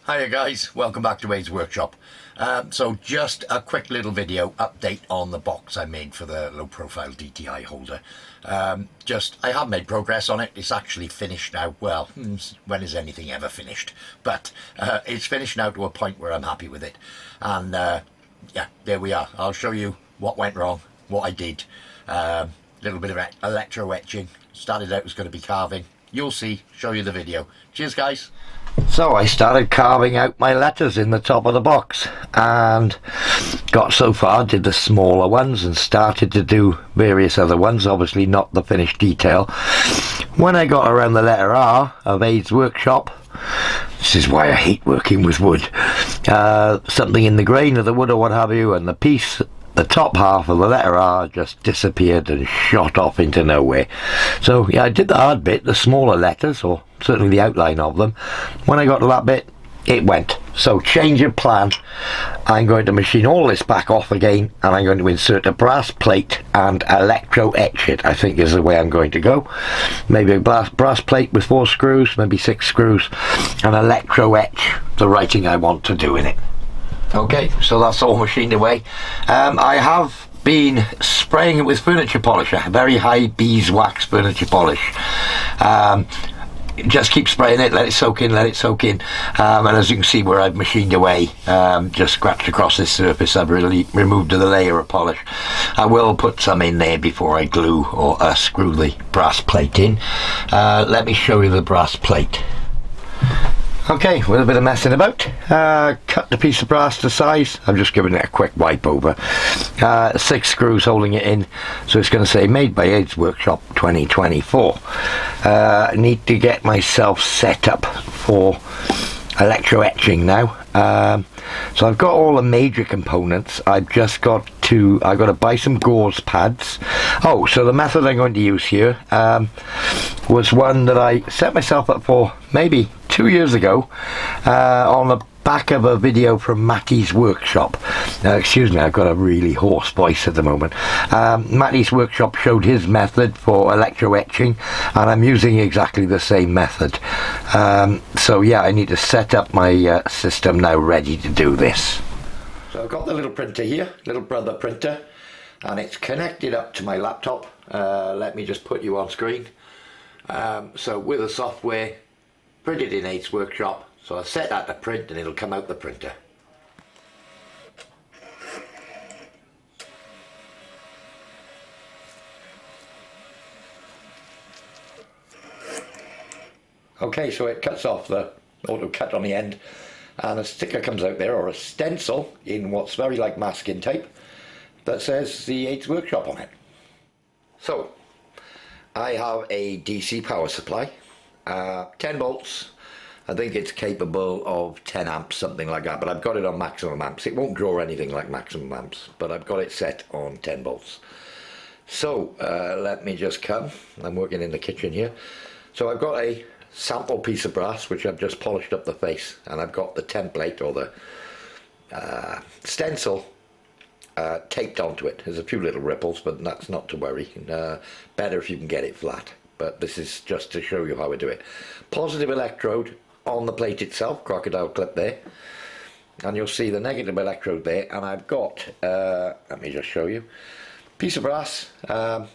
Hiya guys, welcome back to Wade's Workshop. So just a quick little video update on the box I made for the low profile DTI holder. I have made progress on it. It's actually finished now. Well, when is anything ever finished? But it's finished now to a point where I'm happy with it. And yeah, there we are. I'll show you what went wrong, what I did. Little bit of electro etching. Started out as going to be carving. You'll see, show you the video. Cheers guys. So I started carving out my letters in the top of the box and got so far, did the smaller ones and started to do various other ones, obviously not the finished detail. When I got around the letter R of Aid's Workshop, this is why I hate working with wood, something in the grain of the wood or what have you, and the top half of the letter R just disappeared and shot off into nowhere. So yeah, I did the hard bit, the smaller letters, or certainly the outline of them. When I got to that bit, it went. So change of plan. I'm going to machine all this back off again, and I'm going to insert a brass plate and electro etch it, I think is the way I'm going to go. Maybe a brass plate with 4 screws, maybe 6 screws, and electro etch the writing I want to do in it. Okay, so that's all machined away. I have been spraying it with furniture polisher, very high beeswax furniture polish. Just keep spraying it, let it soak in, and as you can see where I've machined away, just scratched across this surface, I've really removed the layer of polish. I will put some in there before I glue or screw the brass plate in. Let me show you the brass plate. Okay, with a bit of messing about, cut the piece of brass to size. I'm just giving it a quick wipe over. 6 screws holding it in, so it's going to say made by Aid's Workshop 2024. I need to get myself set up for electro etching now. So I've got all the major components. I've got to buy some gauze pads. Oh, so the method I'm going to use here was one that I set myself up for maybe 2 years ago on the back of a video from Matty's Workshop. Excuse me, I've got a really hoarse voice at the moment. Matty's Workshop showed his method for electro etching, and I'm using exactly the same method. So yeah, I need to set up my system now ready to do this. So I've got the little printer here, little brother printer, and it's connected up to my laptop. Let me just put you on screen. So with the software, printed in Aid's Workshop. So I'll set that to print and it'll come out the printer. Okay, so it cuts off the auto cut on the end, and a sticker comes out there, or a stencil in what's very like masking tape, that says the Aid's Workshop on it. So I have a DC power supply, 10 volts. I think it's capable of 10 amps, something like that, but I've got it on maximum amps. It won't draw anything like maximum amps, but I've got it set on 10 volts. So let me just come. I'm working in the kitchen here. So I've got a sample piece of brass which I've just polished up the face, and I've got the template or the stencil taped onto it. There's a few little ripples, but that's not to worry. Better if you can get it flat, but this is just to show you how I do it. Positive electrode on the plate itself, crocodile clip there, and you'll see the negative electrode there, and I've got, let me just show you, piece of brass. I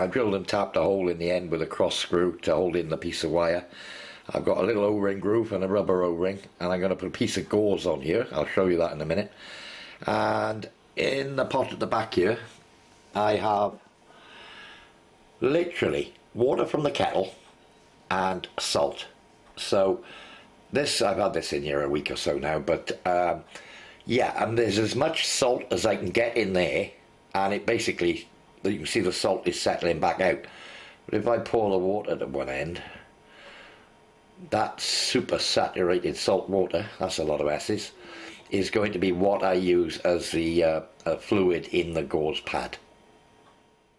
drilled and tapped a hole in the end with a cross screw to hold in the piece of wire. I've got a little O-ring groove and a rubber O-ring, and I'm going to put a piece of gauze on here. I'll show you that in a minute. And in the pot at the back here, I have literally water from the kettle and salt. So this, I've had this in here a week or so now, but yeah, and there's as much salt as I can get in there, and it basically, you can see the salt is settling back out. But if I pour the water to one end, that super saturated salt water, that's a lot of S's, is going to be what I use as the fluid in the gauze pad.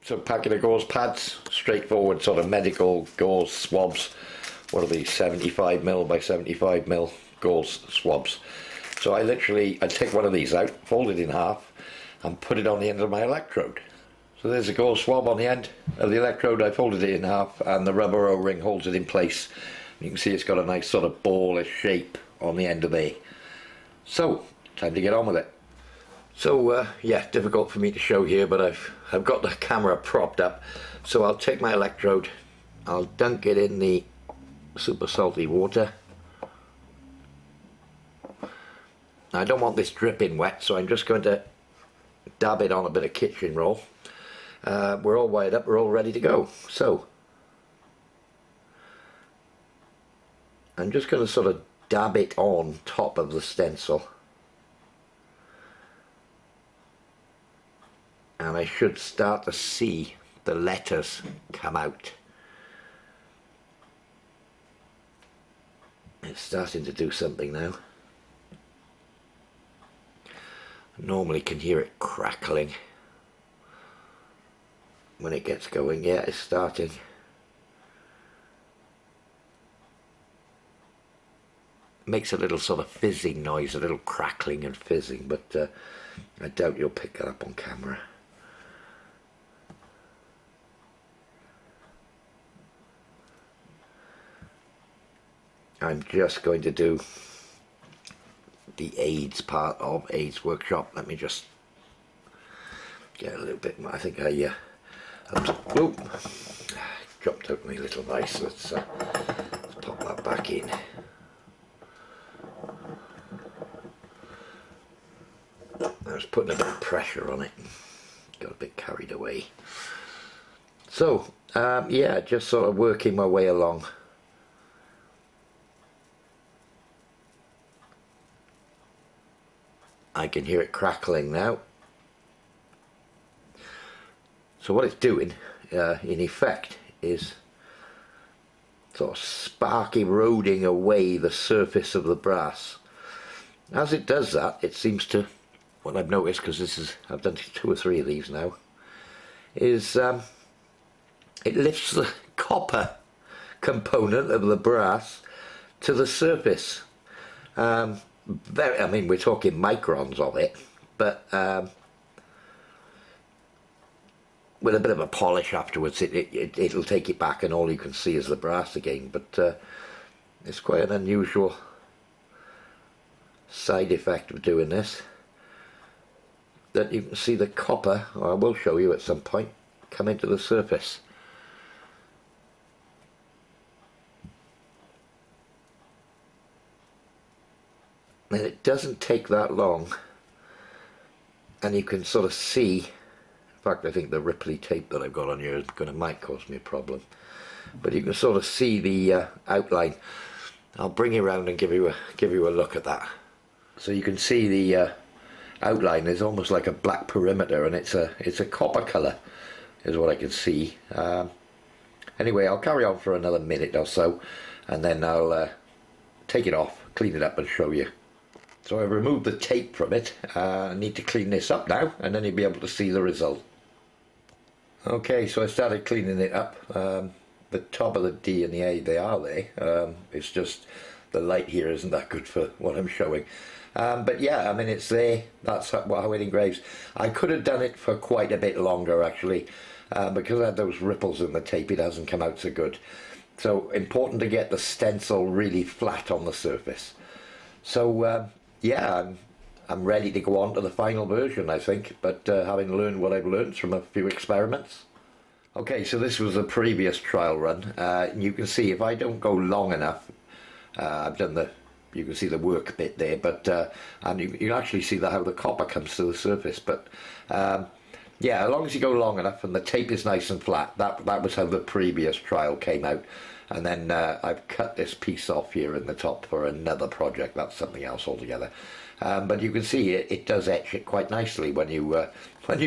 So packet of gauze pads, straightforward sort of medical gauze swabs. What are these, 75mm by 75mm gauze swabs. So I take one of these out, fold it in half, and put it on the end of my electrode. So there's a gauze swab on the end of the electrode. I folded it in half, and the rubber O-ring holds it in place. You can see it's got a nice sort of ballish shape on the end of there. So time to get on with it. So yeah, difficult for me to show here, but I've got the camera propped up, so I'll take my electrode, I'll dunk it in the super salty water. I don't want this dripping wet, so I'm just going to dab it on a bit of kitchen roll. We're all wired up, we're all ready to go. So I'm just going to sort of dab it on top of the stencil, and I should start to see the letters come out. It's starting to do something now. I normally can hear it crackling when it gets going. Yeah, it's starting. Makes a little sort of fizzing noise, a little crackling and fizzing, but I doubt you'll pick that up on camera. I'm just going to do the aids part of aids workshop. Let me just get a little bit more. I think I dropped out my little vise. Let's pop that back in. I was putting a bit of pressure on it, got a bit carried away. So yeah, just sort of working my way along. I can hear it crackling now. So what it's doing in effect is sort of spark eroding away the surface of the brass. As it does that, it seems to, what I've noticed, because I've done 2 or 3 of these now, is it lifts the copper component of the brass to the surface. I mean, we're talking microns of it, but with a bit of a polish afterwards, it'll take it back, and all you can see is the brass again. But it's quite an unusual side effect of doing this, that you can see the copper, or I will show you at some point, come into the surface. And it doesn't take that long, and you can sort of see, in fact I think the Ripley tape that I've got on here might cause me a problem, but you can sort of see the outline. I'll bring you around and give you a look at that. So you can see the outline is almost like a black perimeter, and it's a copper colour is what I can see. Anyway, I'll carry on for another minute or so, and then I'll take it off, clean it up and show you. So I've removed the tape from it. I need to clean this up now, and then you'll be able to see the result. Okay, so I started cleaning it up. The top of the D and the A, they are there. It's just the light here isn't that good for what I'm showing. But yeah, I mean, it's there. That's how it engraves. I could have done it for quite a bit longer, actually, because I had those ripples in the tape. It hasn't come out so good. So important to get the stencil really flat on the surface. So yeah, I'm ready to go on to the final version, I think, but having learned what I've learned from a few experiments. Okay, so this was a previous trial run. You can see if I don't go long enough, I've done you can see the work bit there, but and you can actually see how the copper comes to the surface. But yeah, as long as you go long enough and the tape is nice and flat, that was how the previous trial came out. And then I've cut this piece off here in the top for another project. That's something else altogether. But you can see it does etch it quite nicely when you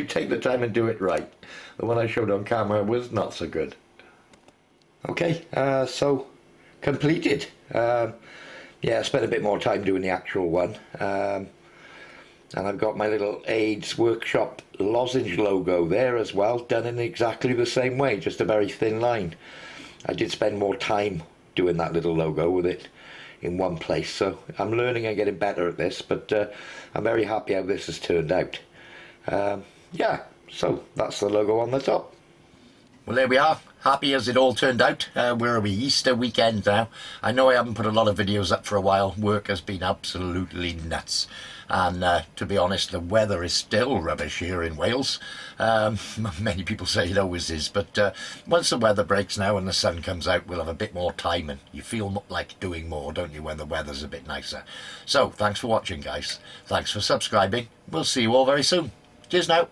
take the time and do it right. The one I showed on camera was not so good. Okay, so completed. Yeah, I spent a bit more time doing the actual one. And I've got my little AIDS Workshop lozenge logo there as well, done in exactly the same way, just a very thin line. I did spend more time doing that little logo with it in one place, so I'm learning and getting better at this, but I'm very happy how this has turned out. Yeah, so that's the logo on the top. Well, there we are. Happy as it all turned out. Where are we? Easter weekend now. I know I haven't put a lot of videos up for a while. Work has been absolutely nuts. And to be honest, the weather is still rubbish here in Wales. Many people say it always is, but once the weather breaks now and the sun comes out, we'll have a bit more time and you feel like doing more, don't you, when the weather's a bit nicer. So, thanks for watching, guys. Thanks for subscribing. We'll see you all very soon. Cheers now.